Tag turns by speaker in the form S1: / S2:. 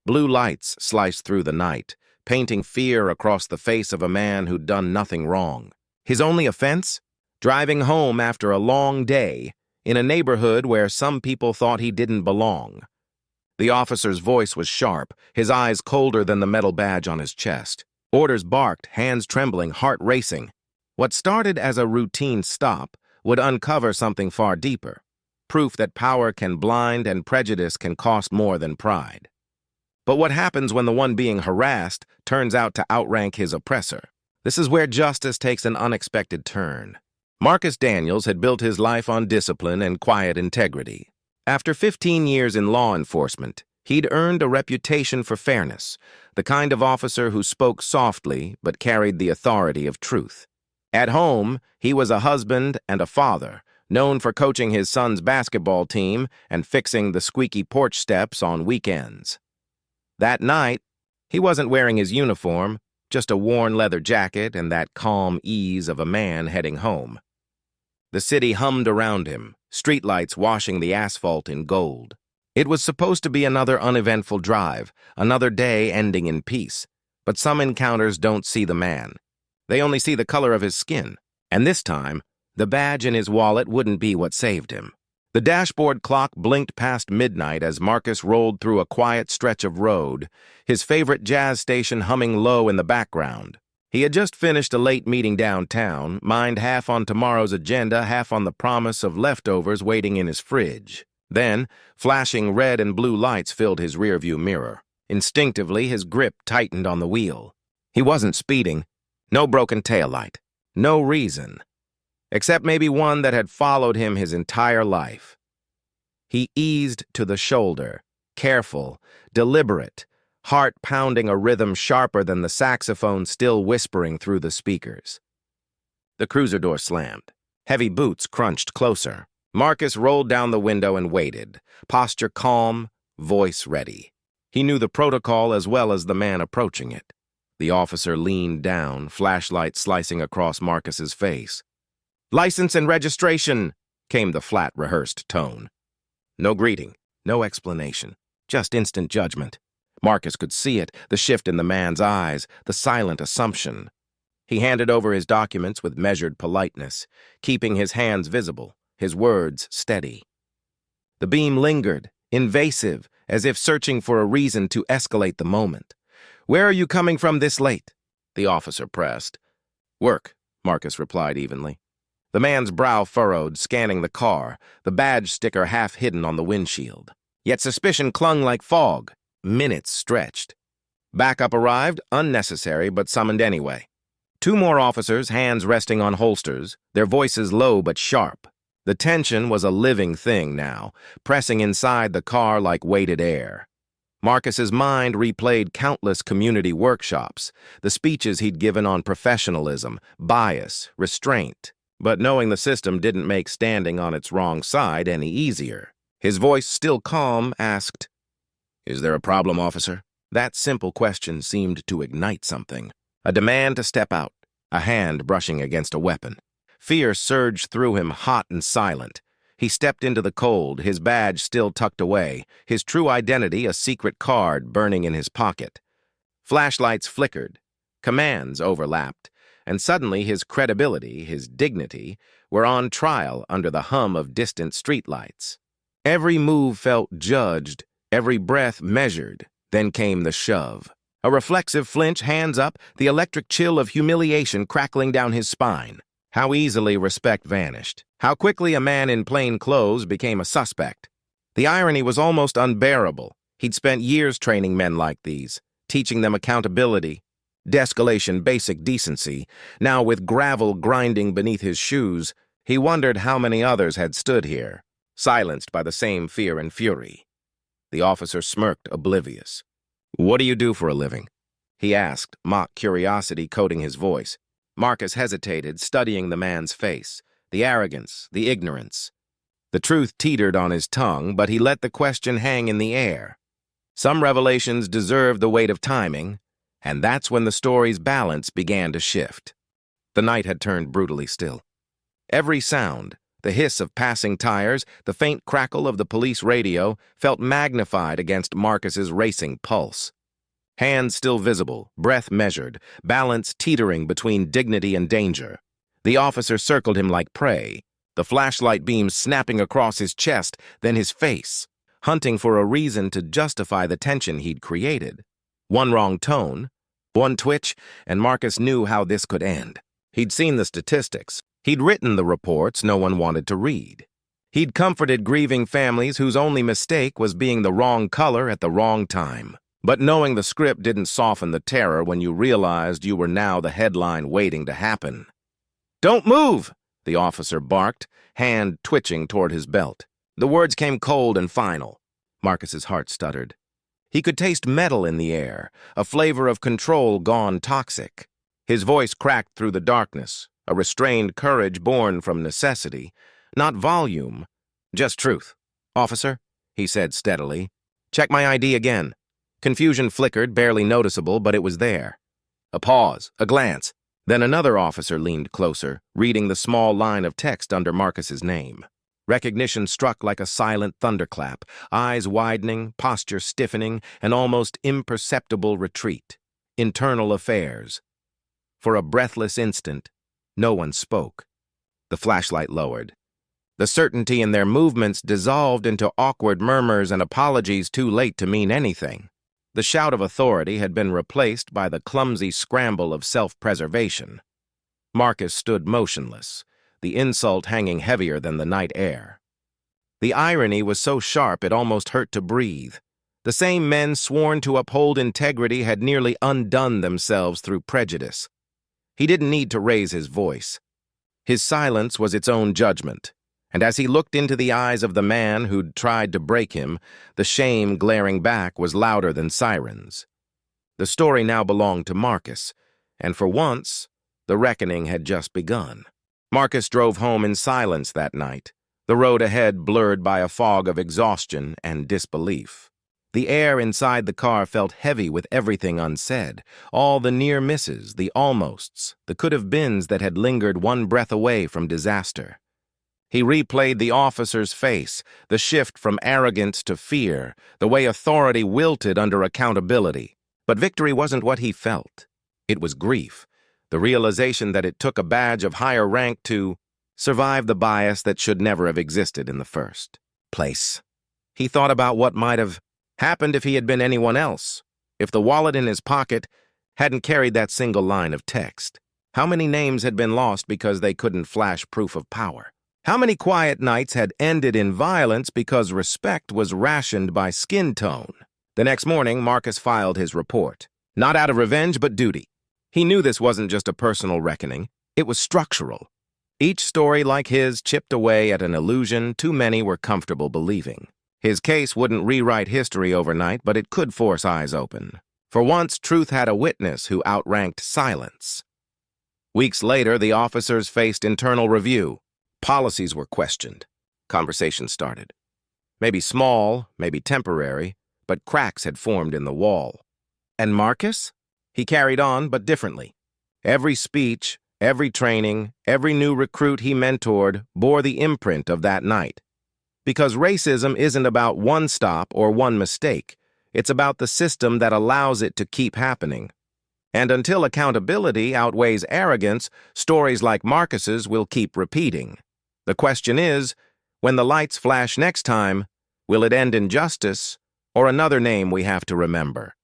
S1: Blue lights sliced through the night, painting fear across the face of a man who'd done nothing wrong. His only offense? Driving home after a long day in a neighborhood where some people thought he didn't belong. The officer's voice was sharp, his eyes colder than the metal badge on his chest. Orders barked, hands trembling, heart racing. What started as a routine stop would uncover something far deeper, proof that power can blind and prejudice can cost more than pride. But what happens when the one being harassed turns out to outrank his oppressor? This is where justice takes an unexpected turn. Marcus Daniels had built his life on discipline and quiet integrity. After 15 years in law enforcement, he'd earned a reputation for fairness, the kind of officer who spoke softly but carried the authority of truth. At home, he was a husband and a father, known for coaching his son's basketball team and fixing the squeaky porch steps on weekends. That night, he wasn't wearing his uniform, just a worn leather jacket and that calm ease of a man heading home. The city hummed around him, streetlights washing the asphalt in gold. It was supposed to be another uneventful drive, another day ending in peace. But some encounters don't see the man. They only see the color of his skin. And this time, the badge in his wallet wouldn't be what saved him. The dashboard clock blinked past midnight as Marcus rolled through a quiet stretch of road, his favorite jazz station humming low in the background. He had just finished a late meeting downtown, mind half on tomorrow's agenda, half on the promise of leftovers waiting in his fridge. Then, flashing red and blue lights filled his rearview mirror. Instinctively, his grip tightened on the wheel. He wasn't speeding. No broken taillight. No reason. Except maybe one that had followed him his entire life. He eased to the shoulder, careful, deliberate, heart pounding a rhythm sharper than the saxophone still whispering through the speakers. The cruiser door slammed. Heavy boots crunched closer. Marcus rolled down the window and waited, posture calm, voice ready. He knew the protocol as well as the man approaching it. The officer leaned down, flashlight slicing across Marcus's face. "License and registration," came the flat, rehearsed tone. No greeting, no explanation, just instant judgment. Marcus could see it, the shift in the man's eyes, the silent assumption. He handed over his documents with measured politeness, keeping his hands visible, his words steady. The beam lingered, invasive, as if searching for a reason to escalate the moment. "Where are you coming from this late?" the officer pressed. "Work," Marcus replied evenly. The man's brow furrowed, scanning the car, the badge sticker half hidden on the windshield. Yet suspicion clung like fog. Minutes stretched. Backup arrived, unnecessary but summoned anyway. Two more officers, hands resting on holsters, their voices low but sharp. The tension was a living thing now, pressing inside the car like weighted air. Marcus's mind replayed countless community workshops, the speeches he'd given on professionalism, bias, restraint. But knowing the system didn't make standing on its wrong side any easier. His voice, still calm, asked, "Is there a problem, officer?" That simple question seemed to ignite something. A demand to step out, a hand brushing against a weapon. Fear surged through him, hot and silent. He stepped into the cold, his badge still tucked away, his true identity a secret card burning in his pocket. Flashlights flickered, commands overlapped, and suddenly his credibility, his dignity, were on trial under the hum of distant streetlights. Every move felt judged, every breath measured. Then came the shove. A reflexive flinch, hands up, the electric chill of humiliation crackling down his spine. How easily respect vanished. How quickly a man in plain clothes became a suspect. The irony was almost unbearable. He'd spent years training men like these, teaching them accountability, de-escalation, basic decency. Now, with gravel grinding beneath his shoes, he wondered how many others had stood here, silenced by the same fear and fury. The officer smirked, oblivious. "What do you do for a living?" he asked, mock curiosity coating his voice. Marcus hesitated, studying the man's face, the arrogance, the ignorance. The truth teetered on his tongue, but he let the question hang in the air. Some revelations deserved the weight of timing, and that's when the story's balance began to shift. The night had turned brutally still. Every sound, The hiss of passing tires, the faint crackle of the police radio felt magnified against Marcus's racing pulse. Hands still visible, breath measured, balance teetering between dignity and danger. The officer circled him like prey, the flashlight beam snapping across his chest, then his face, hunting for a reason to justify the tension he'd created. One wrong tone, one twitch, and Marcus knew how this could end. He'd seen the statistics. He'd written the reports no one wanted to read. He'd comforted grieving families whose only mistake was being the wrong color at the wrong time. But knowing the script didn't soften the terror when you realized you were now the headline waiting to happen. "Don't move!" the officer barked, hand twitching toward his belt. The words came cold and final. Marcus's heart stuttered. He could taste metal in the air, a flavor of control gone toxic. His voice cracked through the darkness, a restrained courage born from necessity, not volume, just truth. "Officer," he said steadily, "check my ID again." Confusion flickered, barely noticeable, but it was there. A pause, a glance. Then another officer leaned closer, reading the small line of text under Marcus's name. Recognition struck like a silent thunderclap, eyes widening, posture stiffening, an almost imperceptible retreat. Internal affairs. For a breathless instant, no one spoke. The flashlight lowered. The certainty in their movements dissolved into awkward murmurs and apologies too late to mean anything. The shout of authority had been replaced by the clumsy scramble of self-preservation. Marcus stood motionless, the insult hanging heavier than the night air. The irony was so sharp it almost hurt to breathe. The same men sworn to uphold integrity had nearly undone themselves through prejudice. He didn't need to raise his voice. His silence was its own judgment. And as he looked into the eyes of the man who'd tried to break him, the shame glaring back was louder than sirens. The story now belonged to Marcus, and for once, the reckoning had just begun. Marcus drove home in silence that night, the road ahead blurred by a fog of exhaustion and disbelief. The air inside the car felt heavy with everything unsaid, all the near misses, the almosts, the could-have-beens that had lingered one breath away from disaster. He replayed the officer's face, the shift from arrogance to fear, the way authority wilted under accountability. But victory wasn't what he felt. It was grief, the realization that it took a badge of higher rank to survive the bias that should never have existed in the first place. He thought about what might have happened if he had been anyone else, if the wallet in his pocket hadn't carried that single line of text. How many names had been lost because they couldn't flash proof of power? How many quiet nights had ended in violence because respect was rationed by skin tone? The next morning, Marcus filed his report. Not out of revenge, but duty. He knew this wasn't just a personal reckoning. It was structural. Each story like his chipped away at an illusion too many were comfortable believing. His case wouldn't rewrite history overnight, but it could force eyes open. For once, truth had a witness who outranked silence. Weeks later, the officers faced internal review. Policies were questioned. Conversations started. Maybe small, maybe temporary, but cracks had formed in the wall. And Marcus? He carried on, but differently. Every speech, every training, every new recruit he mentored bore the imprint of that night. Because racism isn't about one stop or one mistake. It's about the system that allows it to keep happening. And until accountability outweighs arrogance, stories like Marcus's will keep repeating. The question is, when the lights flash next time, will it end in justice or another name we have to remember?